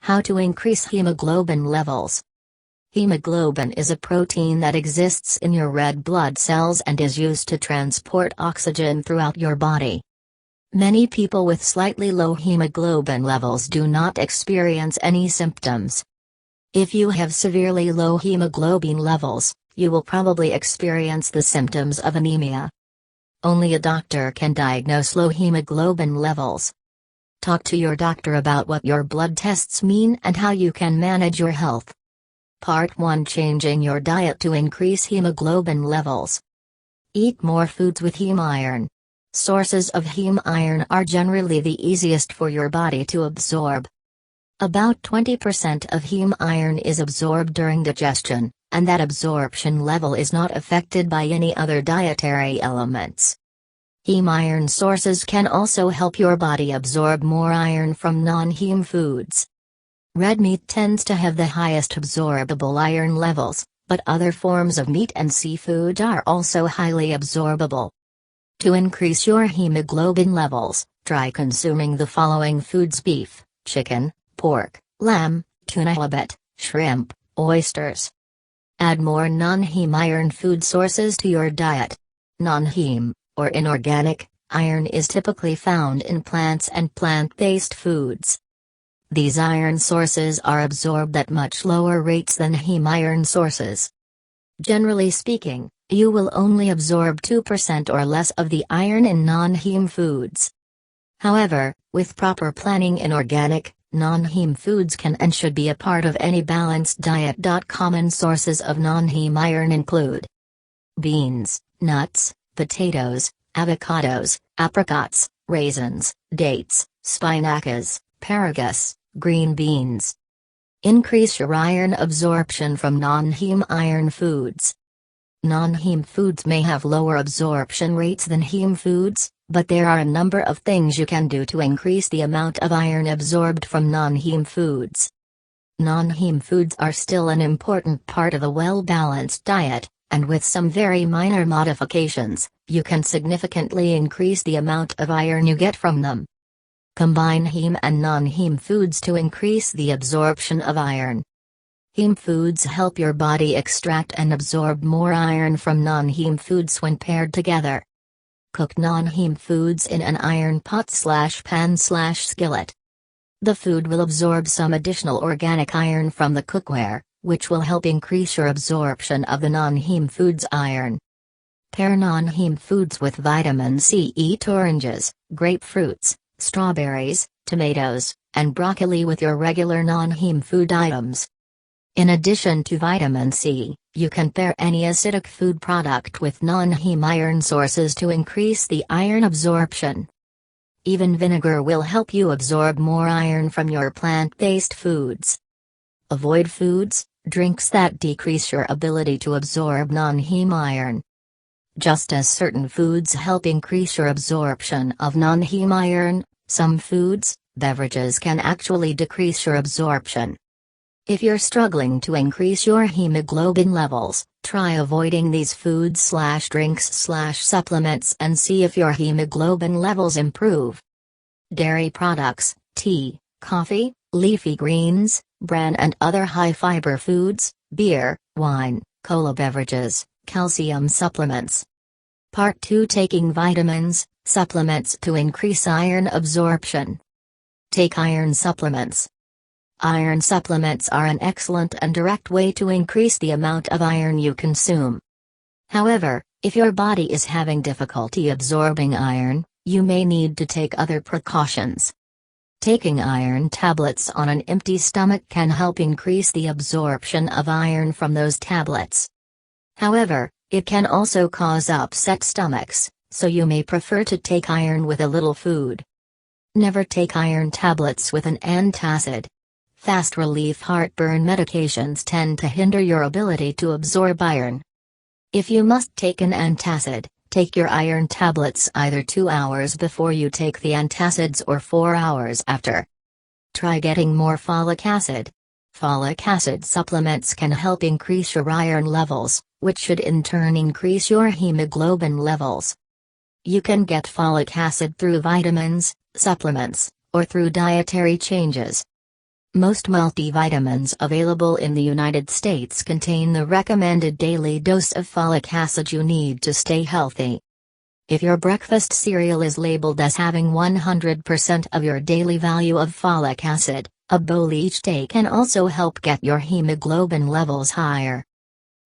How to increase hemoglobin levels. Hemoglobin is a protein that exists in your red blood cells and is used to transport oxygen throughout your body. Many people with slightly low hemoglobin levels do not experience any symptoms. If you have severely low hemoglobin levels, you will probably experience the symptoms of anemia. Only a doctor can diagnose low hemoglobin levels. Talk to your doctor about what your blood tests mean and how you can manage your health. Part 1: Changing your diet to increase hemoglobin levels. Eat more foods with heme iron. Sources of heme iron are generally the easiest for your body to absorb. About 20% of heme iron is absorbed during digestion, and that absorption level is not affected by any other dietary elements. Heme iron sources can also help your body absorb more iron from non-heme foods. Red meat tends to have the highest absorbable iron levels, but other forms of meat and seafood are also highly absorbable. To increase your hemoglobin levels, try consuming the following foods: beef, chicken, pork, lamb, tuna, halibut, shrimp, oysters. Add more non-heme iron food sources to your diet. Non-heme, or inorganic, iron is typically found in plants and plant-based foods. These iron sources are absorbed at much lower rates than heme iron sources. Generally speaking, you will only absorb 2% or less of the iron in non-heme foods. However, with proper planning, inorganic, non-heme foods can and should be a part of any balanced diet. Common sources of non-heme iron include beans, nuts, potatoes, avocados, apricots, raisins, dates, spinacas, asparagus, green beans. Increase your iron absorption from non-heme iron foods. Non-heme foods may have lower absorption rates than heme foods, but there are a number of things you can do to increase the amount of iron absorbed from non-heme foods. Non-heme foods are still an important part of a well-balanced diet, and with some very minor modifications, you can significantly increase the amount of iron you get from them. Combine heme and non-heme foods to increase the absorption of iron. Heme foods help your body extract and absorb more iron from non-heme foods when paired together. Cook non-heme foods in an iron pot/pan/skillet. The food will absorb some additional organic iron from the cookware, which will help increase your absorption of the non-heme foods' iron. Pair non-heme foods with vitamin C. Eat oranges, grapefruits, strawberries, tomatoes, and broccoli with your regular non-heme food items. In addition to vitamin C, you can pair any acidic food product with non-heme iron sources to increase the iron absorption. Even vinegar will help you absorb more iron from your plant-based foods. Avoid foods, drinks that decrease your ability to absorb non-heme iron. Just as certain foods help increase your absorption of non-heme iron, some foods, beverages can actually decrease your absorption. If you're struggling to increase your hemoglobin levels, try avoiding these foods/drinks/supplements and see if your hemoglobin levels improve. Dairy products, tea, coffee, leafy greens, bran and other high-fiber foods, beer, wine, cola beverages, calcium supplements. Part 2: Taking vitamins, supplements to increase iron absorption. Take iron supplements. Iron supplements are an excellent and direct way to increase the amount of iron you consume. However, if your body is having difficulty absorbing iron, you may need to take other precautions. Taking iron tablets on an empty stomach can help increase the absorption of iron from those tablets. However, it can also cause upset stomachs, so you may prefer to take iron with a little food. Never take iron tablets with an antacid. Fast-relief heartburn medications tend to hinder your ability to absorb iron. If you must take an antacid, take your iron tablets either 2 hours before you take the antacids or 4 hours after. Try getting more folic acid. Folic acid supplements can help increase your iron levels, which should in turn increase your hemoglobin levels. You can get folic acid through vitamins, supplements, or through dietary changes. Most multivitamins available in the United States contain the recommended daily dose of folic acid you need to stay healthy. If your breakfast cereal is labeled as having 100% of your daily value of folic acid, a bowl each day can also help get your hemoglobin levels higher.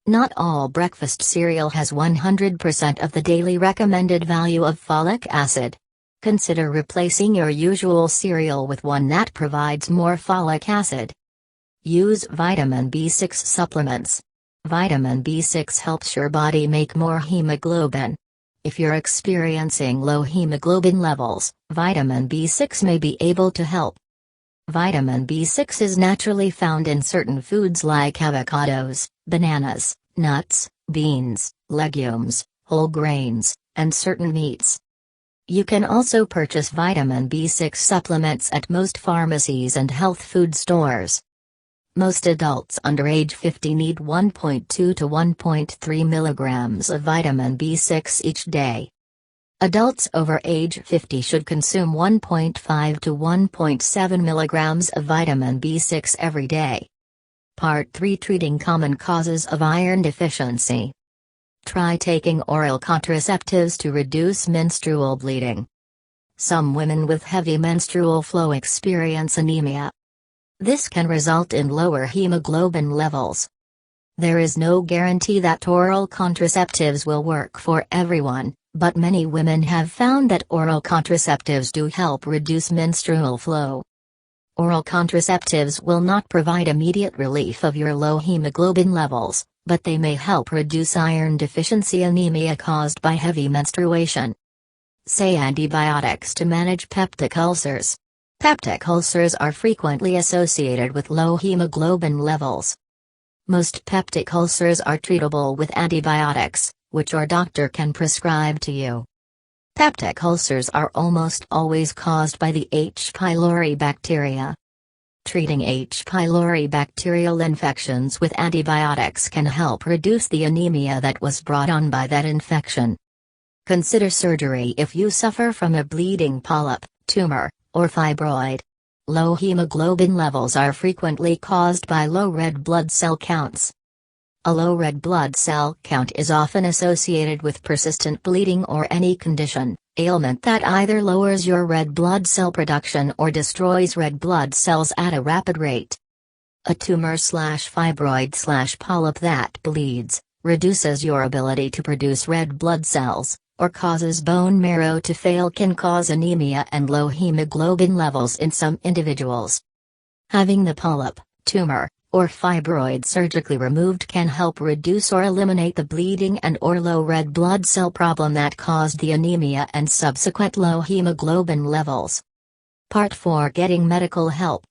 Not all breakfast cereal has 100% of the daily recommended value of folic acid. Consider replacing your usual cereal with one that provides more folic acid. Use vitamin B6 supplements. Vitamin B6 helps your body make more hemoglobin. If you're experiencing low hemoglobin levels, vitamin B6 may be able to help. Vitamin B6 is naturally found in certain foods like avocados, bananas, nuts, beans, legumes, whole grains, and certain meats. You can also purchase vitamin B6 supplements at most pharmacies and health food stores. Most adults under age 50 need 1.2 to 1.3 milligrams of vitamin B6 each day. Adults over age 50 should consume 1.5 to 1.7 milligrams of vitamin B6 every day. Part 3, Treating common causes of iron deficiency. Try taking oral contraceptives to reduce menstrual bleeding. Some women with heavy menstrual flow experience anemia. This can result in lower hemoglobin levels. There is no guarantee that oral contraceptives will work for everyone, but many women have found that oral contraceptives do help reduce menstrual flow. Oral contraceptives will not provide immediate relief of your low hemoglobin levels, but they may help reduce iron deficiency anemia caused by heavy menstruation. Say antibiotics to manage peptic ulcers. Peptic ulcers are frequently associated with low hemoglobin levels. Most peptic ulcers are treatable with antibiotics, which your doctor can prescribe to you. Peptic ulcers are almost always caused by the H. pylori bacteria. Treating H. pylori bacterial infections with antibiotics can help reduce the anemia that was brought on by that infection. Consider surgery if you suffer from a bleeding polyp, tumor, or fibroid. Low hemoglobin levels are frequently caused by low red blood cell counts. A low red blood cell count is often associated with persistent bleeding or any condition, ailment that either lowers your red blood cell production or destroys red blood cells at a rapid rate. A tumor/fibroid/polyp that bleeds, reduces your ability to produce red blood cells, or causes bone marrow to fail can cause anemia and low hemoglobin levels in some individuals. Having the polyp, tumor, or fibroid surgically removed can help reduce or eliminate the bleeding and or low red blood cell problem that caused the anemia and subsequent low hemoglobin levels. Part 4, Getting medical help.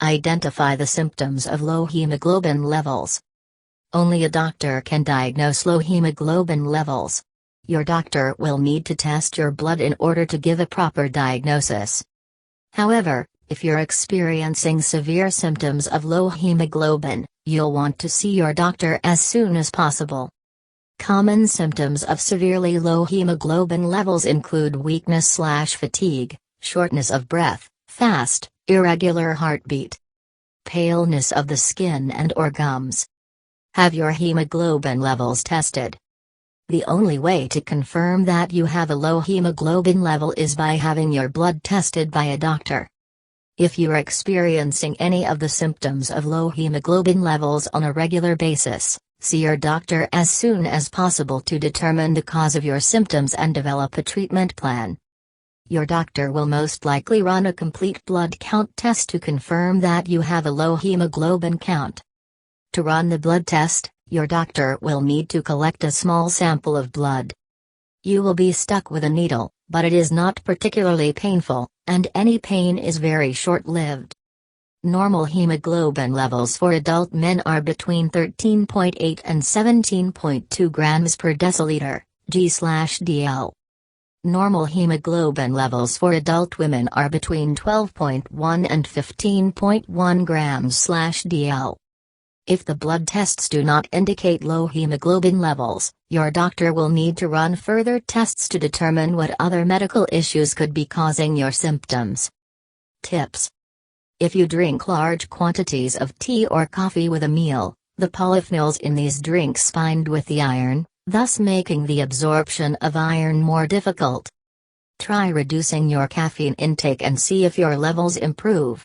Identify the symptoms of low hemoglobin levels. Only a doctor can diagnose low hemoglobin levels. Your doctor will need to test your blood in order to give a proper diagnosis. However, if you're experiencing severe symptoms of low hemoglobin, you'll want to see your doctor as soon as possible. Common symptoms of severely low hemoglobin levels include weakness/fatigue, shortness of breath, fast, irregular heartbeat, paleness of the skin and/or gums. Have your hemoglobin levels tested. The only way to confirm that you have a low hemoglobin level is by having your blood tested by a doctor. If you're experiencing any of the symptoms of low hemoglobin levels on a regular basis, see your doctor as soon as possible to determine the cause of your symptoms and develop a treatment plan. Your doctor will most likely run a complete blood count test to confirm that you have a low hemoglobin count. To run the blood test, your doctor will need to collect a small sample of blood. You will be stuck with a needle, but it is not particularly painful, and any pain is very short-lived. Normal hemoglobin levels for adult men are between 13.8 and 17.2 grams per deciliter, G/dl. Normal hemoglobin levels for adult women are between 12.1 and 15.1 grams/dl. If the blood tests do not indicate low hemoglobin levels, your doctor will need to run further tests to determine what other medical issues could be causing your symptoms. Tips. If you drink large quantities of tea or coffee with a meal, the polyphenols in these drinks bind with the iron, thus making the absorption of iron more difficult. Try reducing your caffeine intake and see if your levels improve.